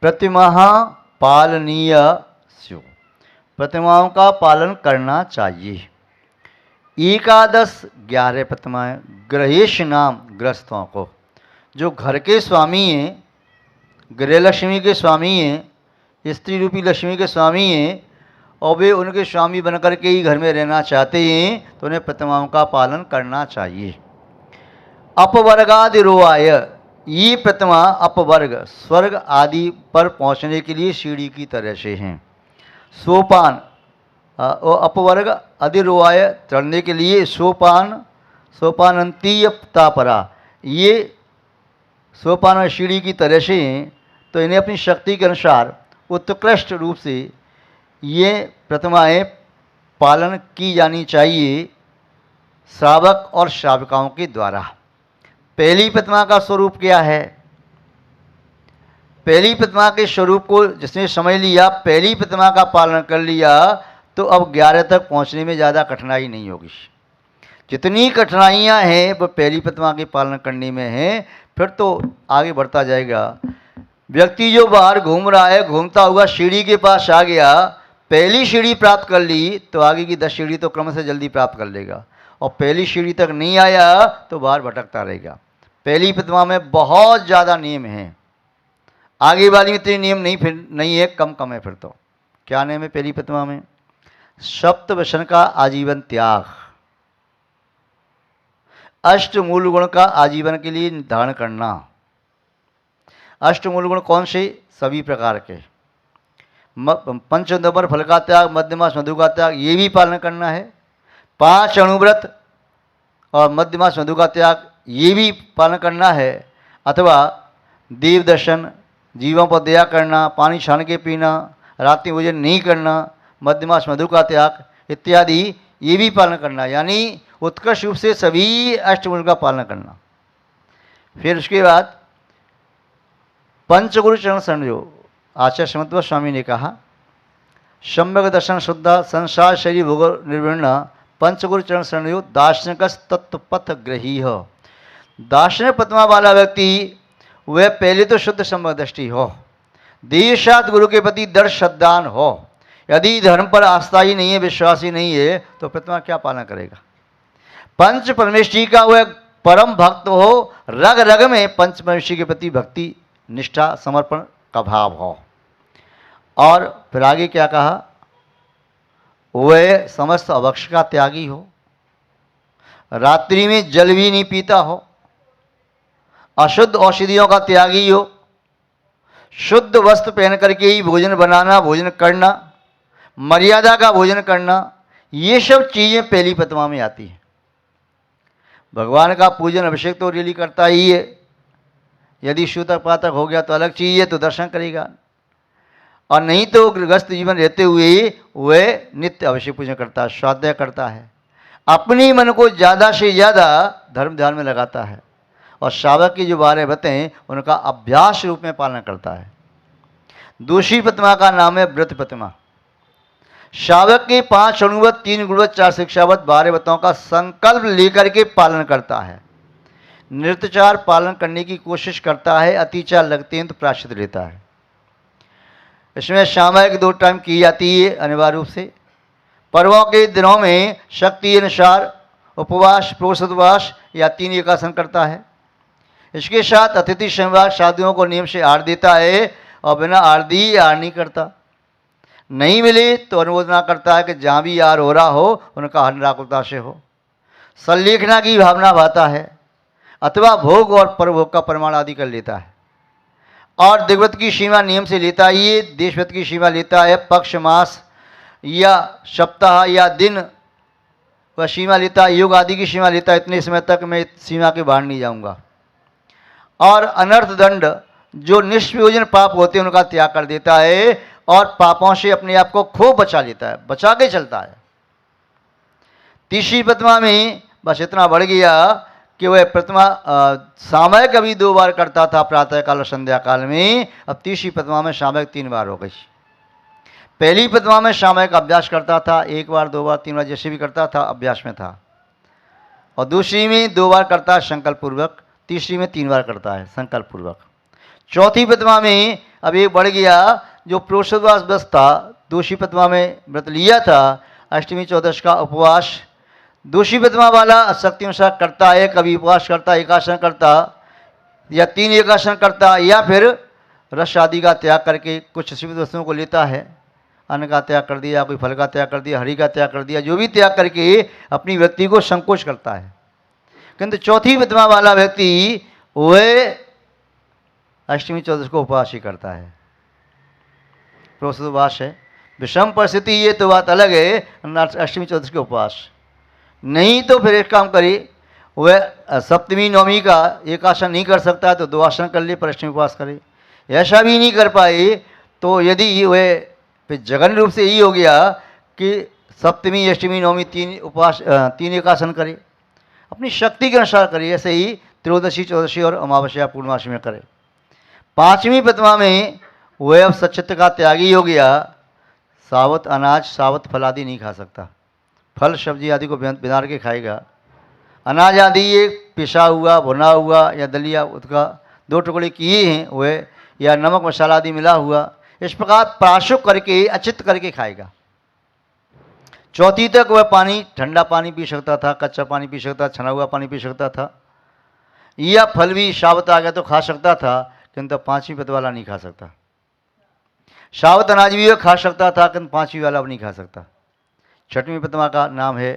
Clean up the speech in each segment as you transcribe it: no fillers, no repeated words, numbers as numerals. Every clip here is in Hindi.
प्रतिमा पालनीय स्यु, प्रतिमाओं का पालन करना चाहिए। एकादश 11 प्रतिमाएं गृहेश नाम गृहस्थों को, जो घर के स्वामी हैं, गृह लक्ष्मी के स्वामी हैं, स्त्री रूपी लक्ष्मी के स्वामी हैं, और वे उनके स्वामी बनकर के ही घर में रहना चाहते हैं, तो उन्हें प्रतिमाओं का पालन करना चाहिए। अपवर्गादिरोहाय, ये प्रतिमा अपवर्ग स्वर्ग आदि पर पहुंचने के लिए सीढ़ी की तरह से हैं। सोपान अपवर्ग अधिरोहाय, चढ़ने के लिए सोपान, सोपानंतीयता परा, ये सोपान और सीढ़ी की तरह से हैं, तो इन्हें अपनी शक्ति के अनुसार उत्कृष्ट रूप से ये प्रतिमाएं पालन की जानी चाहिए श्रावक और श्राविकाओं के द्वारा। पहली प्रतिमा का स्वरूप क्या है? पहली प्रतिमा के स्वरूप को जिसने समझ लिया, पहली प्रतिमा का पालन कर लिया, तो अब 11 तक पहुंचने में ज़्यादा कठिनाई नहीं होगी। जितनी कठिनाइयां हैं वो पहली प्रतिमा के पालन करने में हैं, फिर तो आगे बढ़ता जाएगा। व्यक्ति जो बाहर घूम रहा है, घूमता हुआ सीढ़ी के पास आ गया, पहली सीढ़ी प्राप्त कर ली, तो आगे की 10 सीढ़ी तो क्रम से जल्दी प्राप्त कर लेगा, और पहली सीढ़ी तक नहीं आया तो बाहर भटकता रहेगा। पहली प्रतिमा में बहुत ज़्यादा नियम हैं, आगे वाली में इतने नियम नहीं है, कम है। फिर तो क्या नियम है पहली प्रतिमा में? सप्त व्यसन का आजीवन त्याग, अष्ट मूल गुण का आजीवन के लिए निर्धारण करना। अष्ट मूल गुण कौन से? सभी प्रकार के। पंचदबर फल का त्याग, मध्यमास मधु का त्याग, ये भी पालन करना है। 5 अणुव्रत और मध्यमास मधु का त्याग, ये भी पालन करना है। अथवा देव दर्शन, जीवों पर दया करना, पानी छान के पीना, रात्रि भोजन नहीं करना, मध्यमास मधु का त्याग इत्यादि, ये भी पालन करना, यानी उत्कृष्ट रूप से सभी अष्टमूल का पालन करना। फिर उसके बाद पंचगुरु चरण शरण, जो आचार्य समत्व स्वामी ने कहा, सम्यक दर्शन शुद्ध संसार शरीर भोग निर्विण्ण पंचगुरु चरण शरण जो दार्शनिक तत्वपथ ग्रही हो। दार्शनिक प्रतिमा वाला व्यक्ति वह पहले तो शुद्ध सम्यक दृष्टि हो, देशात गुरु के प्रति दृढ़ श्रद्धान हो। यदि धर्म पर आस्था ही नहीं है, विश्वास ही नहीं है, तो प्रतिमा क्या पालन करेगा? पंच परमेश्वरी का वह परम भक्त हो, रग रग में पंच परमेश्वरी के प्रति भक्ति निष्ठा समर्पण का भाव हो। और फिर आगे क्या कहा? वह समस्त अभक्ष का त्यागी हो, रात्रि में जल भी नहीं पीता हो, अशुद्ध औषधियों का त्यागी हो, शुद्ध वस्त्र पहन करके ही भोजन बनाना, भोजन करना, मर्यादा का भोजन करना, ये सब चीज़ें पहली प्रतिमा में आती हैं। भगवान का पूजन अभिषेक तो डेली करता ही है, यदि सूतक पातक हो गया तो अलग चीज़ है, तो दर्शन करेगा, और नहीं तो गृहस्थ जीवन रहते हुए वह नित्य अभिषेक पूजन करता है, स्वाध्याय करता है, अपनी मन को ज़्यादा से ज़्यादा धर्म ध्यान में लगाता है, और श्रावक की जो 12 व्रत हैं उनका अभ्यास रूप में पालन करता है। दूसरी प्रतिमा का नाम है व्रत प्रतिमा। श्रावक के 5 अणुव्रत, 3 गुणव्रत, 4 शिक्षाव्रत, 12 व्रतों का संकल्प लेकर के पालन करता है। नित्यचार पालन करने की कोशिश करता है, अतिचार लगते हैं तो प्रायश्चित लेता है। इसमें सामयिक 2 टाइम की जाती है अनिवार्य रूप से। पर्वों के दिनों में शक्ति अनुसार उपवास, प्रोषोपवास या 3 एकासन करता है। इसके साथ अतिथि संवाद साधुओं को नियम से आहार देता है, और बिना आहार दिए आहार नहीं करता। नहीं मिले तो अनुमोदना करता है कि जहाँ भी आहार हो रहा हो उनका हर निराकुलता से हो। संलेखना की भावना भाता है, अथवा भोग और परभोग का प्रमाण आदि कर लेता है। और दिग्व्रत की सीमा नियम से लेता ही है, देशव्रत की सीमा लेता है, पक्ष मास या सप्ताह या दिन वह सीमा लेता है, योग आदि की सीमा लेता है। इतने समय तक मैं सीमा के बाहर नहीं जाऊंगा। और अनर्थ दंड जो निष्प्रयोजन पाप होते हैं उनका त्याग कर देता है, और पापों से अपने आप को खूब बचा लेता है, बचा के चलता है। तीसरी प्रतिमा में बस इतना बढ़ गया कि वह प्रतिमा सामयिक अभी 2 बार करता था, प्रातः काल और संध्या काल में। अब तीसरी प्रतिमा में सामयिक 3 बार हो गई। पहली प्रतिमा में सामयिक अभ्यास करता था, 1 बार 2 बार 3 बार जैसे भी करता था, अभ्यास में था। और दूसरी में 2 बार करता है संकल्प पूर्वक, तीसरी में 3 बार करता है संकल्प पूर्वक। चौथी प्रतिमा में अब एक बढ़ गया, जो प्रोषोद्वास व्रत था, दूसरी प्रतिमा में व्रत लिया था, अष्टमी चौदश का उपवास दूसरी प्रतिमा वाला शक्ति अनुसार करता है, कभी उपवास करता, एकासन करता या 3 एकासन करता, या फिर रस आदि का त्याग करके कुछ सीमित वस्तुओं को लेता है, अन्न का त्याग कर दिया, कोई फल का त्याग कर दिया, हरि का त्याग कर दिया, जो भी त्याग करके अपनी व्यक्ति को संकोच करता है। किंतु चौथी प्रतिमा वाला व्यक्ति वह अष्टमी चौदश को उपवास ही करता है, प्रोषोद्वास है। विषम परिस्थिति ये तो बात अलग है, अष्टमी चौदश के उपवास नहीं तो फिर एक काम करे, वह सप्तमी नवमी का एक आसन नहीं कर सकता है तो 2 आसन कर ले, पर अष्टमी उपवास करे। ऐसा भी नहीं कर पाए तो यदि वह फिर जघन्य रूप से यही हो गया कि सप्तमी अष्टमी नवमी 3 उपवास 3 एक आसन करे, अपनी शक्ति के अनुसार करे। ऐसे ही त्रयोदशी चौदशी और अमावस्या पूर्णमासी में करे। 5वीं प्रतिमा में वह अब सचित्र का त्यागी हो गया, सावत अनाज सावत फल आदि नहीं खा सकता, फल सब्जी आदि को बिनार के खाएगा। अनाज आदि ये पिसा हुआ, भुना हुआ या दलिया उसका 2 टुकड़े किए हैं वह, या नमक मसाला आदि मिला हुआ, इस प्रकार प्राशुक करके अचित करके खाएगा। चौथी तक वह पानी, ठंडा पानी पी सकता था, कच्चा पानी पी सकता, छना हुआ पानी पी सकता था, या फल भी सावत आ गया तो खा सकता था, किंतु 5वीं प्रतिमा वाला नहीं खा सकता। सावत अनाज भी वह खा सकता था, किंतु 5वीं वाला अब नहीं खा सकता। 6वीं प्रतिमा का नाम है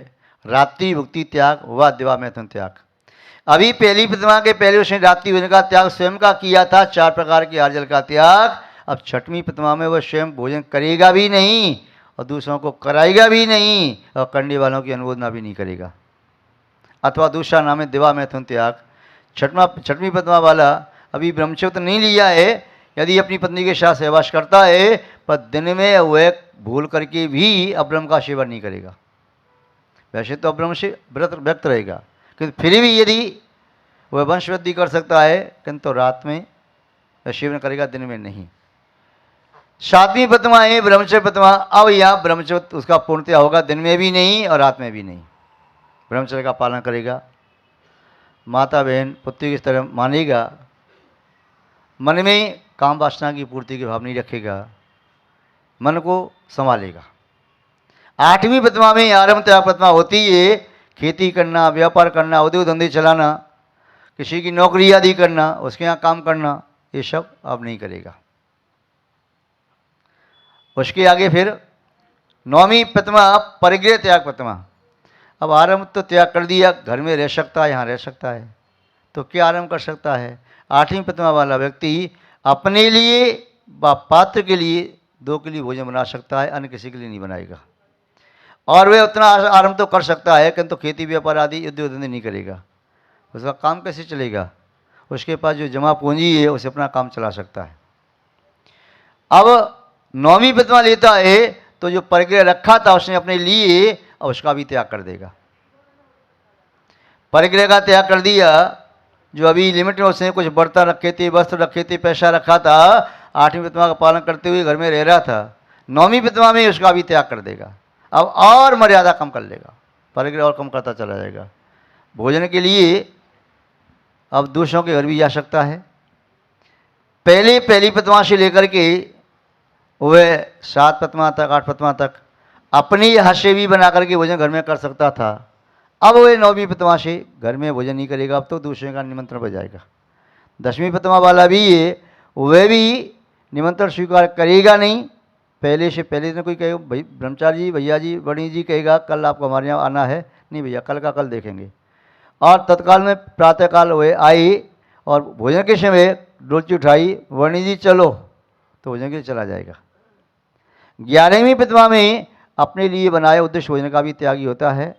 रात्रि भुक्ति त्याग व दिवा मैथुन त्याग। अभी पहली प्रतिमा के पहले उसने रात्रि भोजन का त्याग स्वयं का किया था, 4 प्रकार के आर्जल का त्याग। अब 6वीं प्रतिमा में वह स्वयं भोजन करेगा भी नहीं और दूसरों को कराएगा भी नहीं, और करने वालों की अनुमोदना भी नहीं करेगा। अथवा दूसरा नाम है दिवा मैथुन त्याग। 6वीं प्रतिमा वाला अभी ब्रह्मचर्य नहीं लिया है, यदि अपनी पत्नी के साथ सहवास करता है पर दिन में वह भूल करके भी अब्रह्म का सेवन नहीं करेगा। वैसे तो अब्रह्म से व्रत व्यक्त रहेगा, किंतु फिर भी यदि वह वंश वृद्धि कर सकता है, किंतु रात में सेवन करेगा, दिन में नहीं। 7वीं प्रतिमा है ब्रह्मचर्य प्रतिमा। अब यहाँ ब्रह्मचर्य उसका पूर्णतया होगा, दिन में भी नहीं और रात में भी नहीं, ब्रह्मचर्य का पालन करेगा। माता बहन पुत्री की तरह मानेगा, मन में काम वासना की पूर्ति की भाव नहीं रखेगा, मन को संभालेगा। 8वीं प्रतिमा में आरंभ त्याग प्रतिमा होती है, खेती करना, व्यापार करना, उद्योग धंधे चलाना, किसी की नौकरी आदि करना, उसके यहाँ काम करना, ये सब अब नहीं करेगा। उसके आगे फिर 9वीं प्रतिमा परिग्रह त्याग प्रतिमा। अब आरंभ तो त्याग कर दिया, घर में रह सकता है, यहाँ रह सकता है, तो क्या आरंभ कर सकता है? 8वीं प्रतिमा वाला व्यक्ति अपने लिए व पात्र के लिए 2 के लिए भोजन बना सकता है, अन्य किसी के लिए नहीं बनाएगा। और वह उतना आरंभ तो कर सकता है, किंतु खेती व्यापार आदि उद्योग धंधे नहीं करेगा। उसका काम कैसे चलेगा? उसके पास जो जमा पूंजी है उसे अपना काम चला सकता है। अब 9वीं प्रतिमा लेता है तो जो परिग्रह रखा था उसने अपने लिए, और उसका भी त्याग कर देगा। परिग्रह का त्याग कर दिया, जो अभी लिमिट में उसने कुछ बर्तन रखे थे, वस्त्र रखे थे, पैसा रखा था, 8वीं प्रतिमा का पालन करते हुए घर में रह रहा था, 9वीं प्रतिमा में उसका भी त्याग कर देगा। अब और मर्यादा कम कर लेगा, परिग्रह और कम करता चला जाएगा। भोजन के लिए अब दूसरों के घर भी जा सकता है। पहली प्रतिमा से लेकर के वह 7 प्रतिमा तक, 8 प्रतिमा तक अपनी हाथ से भी बना करके भोजन घर में कर सकता था। अब वह 9वीं प्रतिमा से घर में भोजन नहीं करेगा, अब तो दूसरे का निमंत्रण पर जाएगा। 10वीं प्रतिमा वाला भी है, वह भी निमंत्रण स्वीकार करेगा नहीं। पहले से पहले दिन कोई कहेगा भाई ब्रह्मचारी जी, भैया जी, बड़ी जी कहेगा कल आपको हमारे यहाँ आना है, नहीं भैया कल का कल देखेंगे। और तत्काल में प्रातःकाल वह आई और भोजन के समय डोलची उठाई, वर्णी जी चलो, तो भोजन के लिए चला जाएगा। 11वीं प्रतिमा में अपने लिए बनाए उद्देश्य भोजन का भी त्यागी होता है।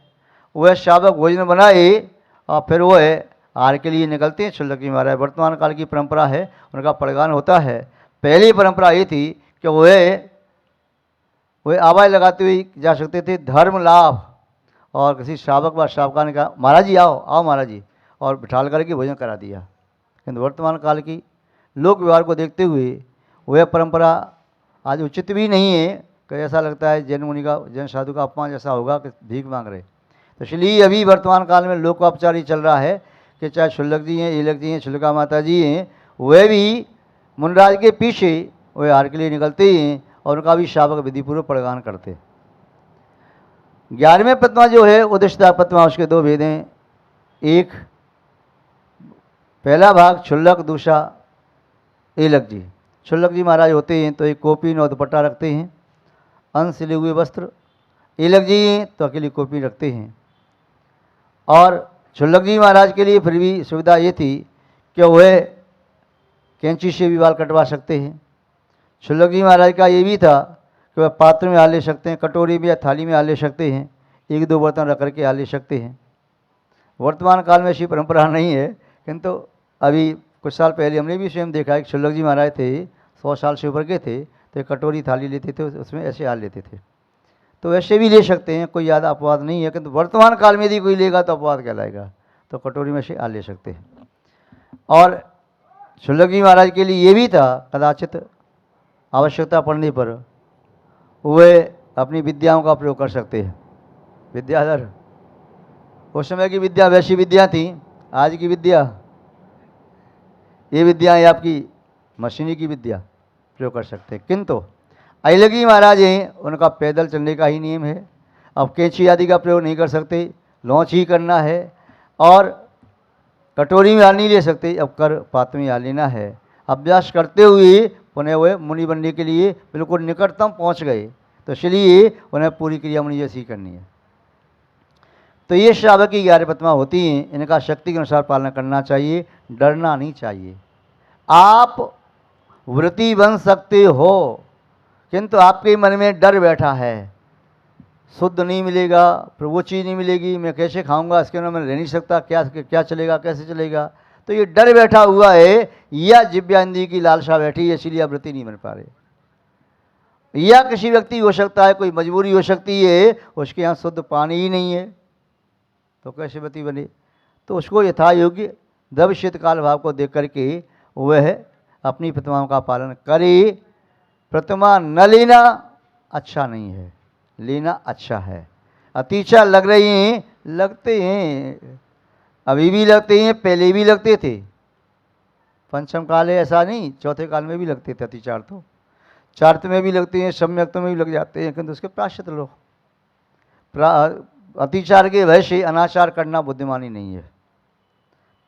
वह शावक भोजन बनाए और फिर वह आहार के लिए निकलते हैं। छुल्लकी महाराज वर्तमान काल की परंपरा है, उनका पड़गान होता है। पहली परंपरा ये थी कि वह आवाज़ लगाते हुए जा सकते थे, धर्म लाभ, और किसी शावक व शावका ने कहा महाराज जी आओ आओ महाराज जी, और बिठाल करके भोजन करा दिया। किंतु वर्तमान काल की लोक व्यवहार को देखते हुए वह परंपरा आज उचित भी नहीं है, कि ऐसा लगता है जैन मुनि का, जैन साधु का अपमान जैसा होगा कि भीख मांग रहे। तो इसलिए अभी वर्तमान काल में लोकोपचार ही चल रहा है कि चाहे शुल्लक जी हैं, ईलक जी हैं, शुल्का माता जी हैं, वह भी मुनराज के पीछे वे हार के लिए निकलते हैं और उनका भी शावक विधिपूर्वक प्रगान करते हैं। 11वें पद्मा जो है उदिष्टा पद्मा, उसके 2 भेद हैं। एक पहला भाग क्षुल्लक, दूसरा एलक जी। क्षुल्लक जी महाराज होते हैं तो एक कोपीन और दुपट्टा रखते हैं, अंश सिले हुए वस्त्र। एलक जी तो अकेली कोपी रखते हैं। और क्षुल्लक जी महाराज के लिए फिर भी सुविधा ये थी कि वह कैंची से भी बाल कटवा सकते हैं। क्षुल्लक जी महाराज का ये भी था कि वह पात्र में हाल ले सकते हैं, कटोरी में या थाली में हाल ले सकते हैं, 1-2 बर्तन रख करके हाल ले सकते हैं। वर्तमान काल में ऐसी परंपरा नहीं है, किंतु अभी कुछ साल पहले हमने भी स्वयं देखा है कि क्षुल्लक जी महाराज थे, 100 साल से ऊपर के थे, तो एक कटोरी थाली लेते थे, उसमें ऐसे हाल लेते थे। तो वैसे भी ले सकते हैं, कोई ज़्यादा अपवाद नहीं है, किंतु वर्तमान काल में यदि कोई लेगा तो अपवाद कहलाएगा। तो कटोरी में से हाल ले सकते हैं। और क्षुल्लक जी महाराज के लिए ये भी था, कदाचित आवश्यकता पड़ने पर वे अपनी विद्याओं का प्रयोग कर सकते हैं। विद्याधर, उस समय की विद्या वैसी विद्या थी, आज की विद्या, ये विद्या है आपकी मशीनी की विद्या, प्रयोग कर सकते हैं। किंतु अहिलक जी महाराज हैं, उनका पैदल चलने का ही नियम है। अब कैंची आदि का प्रयोग नहीं कर सकते, लॉन्च ही करना है। और कटोरी में हाल नहीं ले सकते, अब कर पात्र में हाल लेना है। अभ्यास करते हुए उन्हें वह मुनि बनने के लिए बिल्कुल निकटतम पहुंच गए, तो इसलिए उन्हें पूरी क्रिया मुनि जैसी करनी है। तो ये श्रावक की 11 पद्मा होती हैं, इनका शक्ति के अनुसार पालन करना चाहिए, डरना नहीं चाहिए। आप व्रती बन सकते हो, किंतु आपके मन में डर बैठा है, शुद्ध नहीं मिलेगा, फिर वो चीज़ नहीं मिलेगी, मैं कैसे खाऊंगा, इसके बिना मैं रह नहीं सकता, क्या चलेगा, कैसे चलेगा। तो ये डर बैठा हुआ है, या जिव्या इंद्रिय की लालसा बैठी है, इसीलिए आप व्रती नहीं बन पा रहे। या किसी व्यक्ति हो सकता है, कोई मजबूरी हो सकती है, उसके यहाँ शुद्ध पानी ही नहीं है, तो कैसे व्रती बने। तो उसको यथा योग्य द्रव्य शीत काल भाव को देख करके वह अपनी प्रतिमाओं का पालन करे। प्रतिमा न लेना अच्छा नहीं है, लेना अच्छा है। अतिशा लग रही हैं, लगते हैं, अभी भी लगते हैं, पहले भी लगते थे। पंचम काल है ऐसा नहीं, चौथे काल में भी लगते थे अतिचार। तो चार्त में भी लगते हैं, सम्यक्त में भी लग जाते हैं, किंतु उसके प्रायश्चित लो। अतिचार के भय से अनाचार करना बुद्धिमानी नहीं है।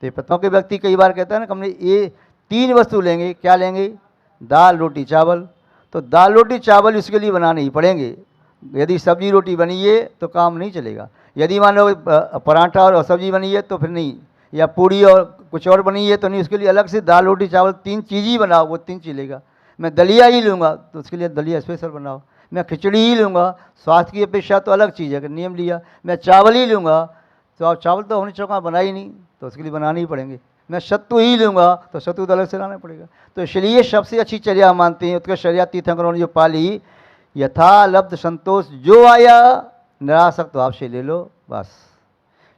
तो पत्नों के व्यक्ति कई बार कहता है ना कि हमने ये 3 वस्तु लेंगे, क्या लेंगे, दाल रोटी चावल। तो दाल रोटी चावल इसके लिए बनाने ही पड़ेंगे। यदि सब्जी रोटी बनी है तो काम नहीं चलेगा। यदि मान लो पराठा और सब्जी बनी है तो फिर नहीं, या पूड़ी और कुछ और बनी है तो नहीं, उसके लिए अलग से दाल रोटी चावल 3 चीज़ ही बनाओ, वो 3 चलेगा। मैं दलिया ही लूँगा तो उसके लिए दलिया स्पेशल बनाओ। मैं खिचड़ी ही लूँगा, स्वास्थ्य की अपेक्षा तो अलग चीज़ है कि नियम लिया। मैं चावल ही लूँगा तो आप चावल तो हमने चौका बना ही नहीं, तो उसके लिए बनाने ही पड़ेंगे। मैं सत्तू ही लूँगा तो सत्तू तो अलग से लाना पड़ेगा। तो इसलिए सबसे अच्छी चर्या मानते हैं, उत्कृष्ट चर्या तीर्थंकरों ने जो पाली, यथा लब्ध संतोष, जो आया निरासक्त भाव से ले लो बस।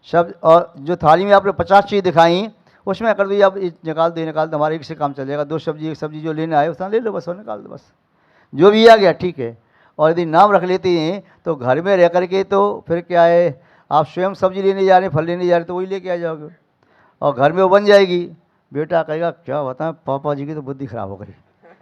शब्द और जो थाली में आपने 50 चीज़ दिखाई, उसमें कर दो, आप निकाल दो, हमारे एक से काम चलेगा। 2 सब्जी, 1 सब्जी जो लेना है उसमें ले लो बस, और निकाल दो बस, जो भी आ गया ठीक है। और यदि नाम रख लेते हैं तो घर में रह करके तो फिर क्या है, आप स्वयं सब्जी लेने जा रहे हैं, फल लेने जा रहे हैं, तो वही लेके आ जाओगे और घर में वो बन जाएगी। बेटा कहेगा क्या बताएं, पापा जी की तो बुद्धि खराब हो गई।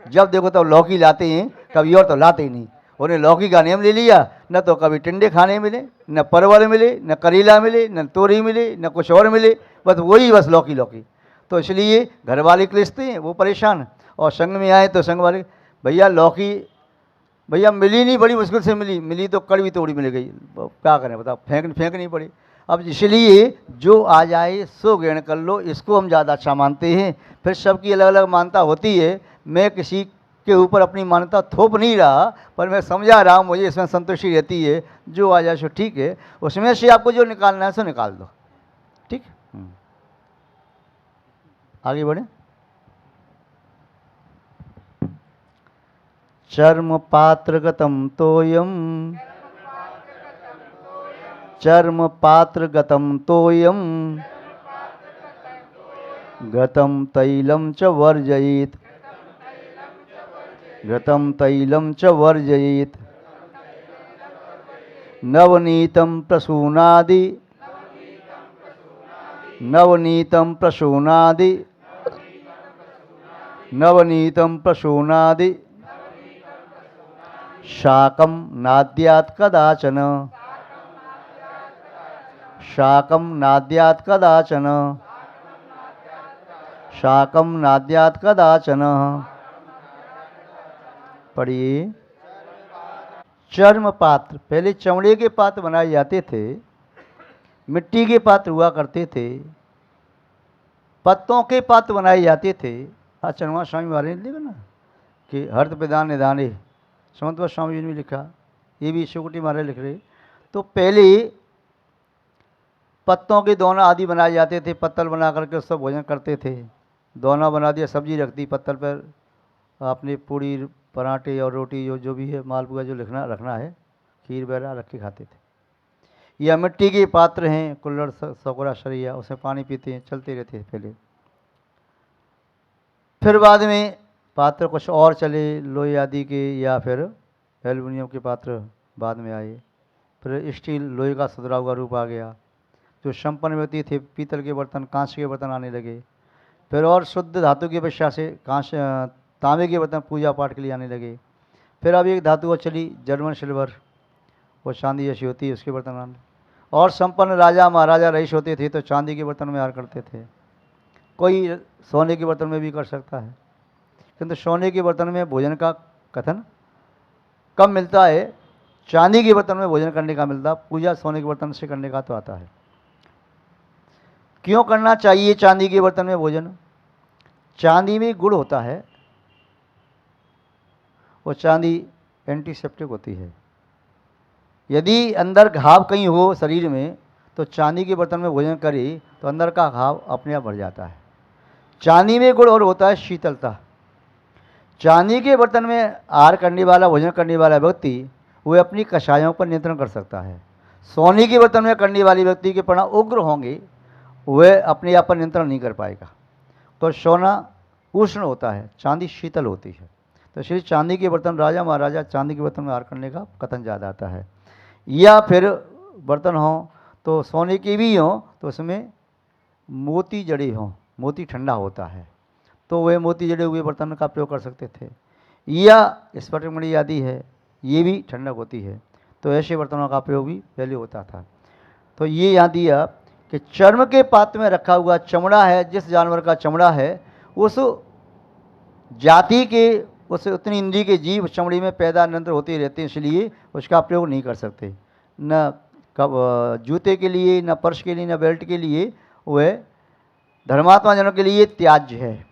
जब देखो तब लौकी लाते हैं, कभी और तो लाते ही नहीं। उन्हें लौकी का नियम ले लिया, न तो कभी टिंडे खाने मिले, न परवल मिले, न करेला मिले, न तोरी मिले, न कुछ और मिले, बस वही बस लौकी लौकी। तो इसलिए घर वाले क्लिसते हैं, वो परेशान। और संग में आए तो संग वाले, भैया लौकी भैया मिली नहीं, बड़ी मुश्किल से मिली तो कड़वी तोड़ी मिल गई, क्या करें बताओ, फेंकनी पड़ी। अब इसलिए जो आ जाए सो ग्रहण कर लो, इसको हम ज़्यादा अच्छा मानते हैं। फिर सबकी अलग अलग मान्यता होती है, मैं किसी के ऊपर अपनी मान्यता थोप नहीं रहा, पर मैं समझा रहा हूँ, मुझे इसमें संतुष्टि रहती है। जो आ जाए सो ठीक है, उसमें से आपको जो निकालना है सो निकाल दो, ठीक। आगे बढ़े। चर्म पात्रगतम तोयम, चर्म पात्रगतम तोयम, घृतं तैलं च वर्जयेत्, घृतं तैलं च वर्जयेत्। नवनीतं प्रसूनादि, नवनीतं प्रसूनादि नवनीतं प्रसूनादि शाकं नाद्यात् कदाचन। शाकं नाद्यात् कदाचन। शाकं नाद्यात् कदाचन। पढ़िए। चर्म पात्र, पहले चमड़े के पात्र बनाए जाते थे, मिट्टी के पात्र हुआ करते थे, पत्तों के पात्र बनाए जाते थे। चरमा स्वामी महाराज ने लिखा ना कि हर्त प्रदान निदाने, समंत स्वामी जी ने भी लिखा, ये भी शिवकुटी महाराज लिख रहे। तो पहले पत्तों के दोना आदि बनाए जाते थे, पत्तल बना करके उससे भोजन करते थे। दोना बना दिया, सब्जी रख दी पत्तल पर, आपने पूड़ी पराठे और रोटी जो भी है, मालपुआ जो रखना है, खीर वगैरह रख के खाते थे। या मिट्टी के पात्र हैं, कुल्हड़ सकोरा शरिया, उसमें पानी पीते हैं, चलते रहते हैं पहले। फिर बाद में पात्र कुछ और चले, लोहे आदि के या फिर एल्युमिनियम के पात्र बाद में आए। फिर स्टील, लोहे का सुधरा हुआ रूप आ गया। जो संपन्न व्यक्ति थे, पीतल के बर्तन, कांच के बर्तन आने लगे। फिर और शुद्ध धातु की अपेक्षा से कांच, तांबे के बर्तन पूजा पाठ के लिए आने लगे। फिर अब एक धातु और चली, जर्मन सिल्वर, वो चांदी जैसी होती है, उसके बर्तन आने। और संपन्न राजा महाराजा रईस होते थे तो चांदी के बर्तन में हार करते थे। कोई सोने के बर्तन में भी कर सकता है, किंतु सोने के बर्तन में भोजन का कथन कम मिलता है, चांदी के बर्तन में भोजन करने का मिलता। पूजा सोने के बर्तन से करने का तो आता है। क्यों करना चाहिए चांदी के बर्तन में भोजन? चांदी में गुण होता है, वो चांदी एंटीसेप्टिक होती है। यदि अंदर घाव कहीं हो शरीर में तो चांदी के बर्तन में भोजन करे तो अंदर का घाव अपने आप भर जाता है। चांदी में गुण और होता है शीतलता। चांदी के बर्तन में आहार करने वाला, भोजन करने वाला व्यक्ति वह अपनी कषायों पर नियंत्रण कर सकता है। सोने के बर्तन में करने वाले व्यक्ति के परिणाम उग्र होंगे, वह अपने आप पर नियंत्रण नहीं कर पाएगा। तो सोना उष्ण होता है, चांदी शीतल होती है। तो इसलिए चांदी के बर्तन, राजा महाराजा चांदी के बर्तन में आहार करने का कथन ज़्यादा आता है। या फिर बर्तन हों तो सोने के भी हों तो उसमें मोती जड़े हों, मोती ठंडा होता है, तो वे मोती जड़े हुए बर्तन का प्रयोग कर सकते थे। या स्फटिक मणि आदि है, ये भी ठंडक होती है, तो ऐसे बर्तनों का प्रयोग भी पहले होता था। तो ये यहाँ दिया कि चर्म के पात्र में रखा हुआ चमड़ा है, जिस जानवर का चमड़ा है, उस जाति के, उस उतनी इंद्रिय के जीव चमड़ी में पैदा निरंतर होते रहते हैं, इसलिए उसका प्रयोग नहीं कर सकते। न जूते के लिए, न पर्स के लिए, न बेल्ट के लिए, वह धर्मात्मा जनों के लिए त्याज्य है।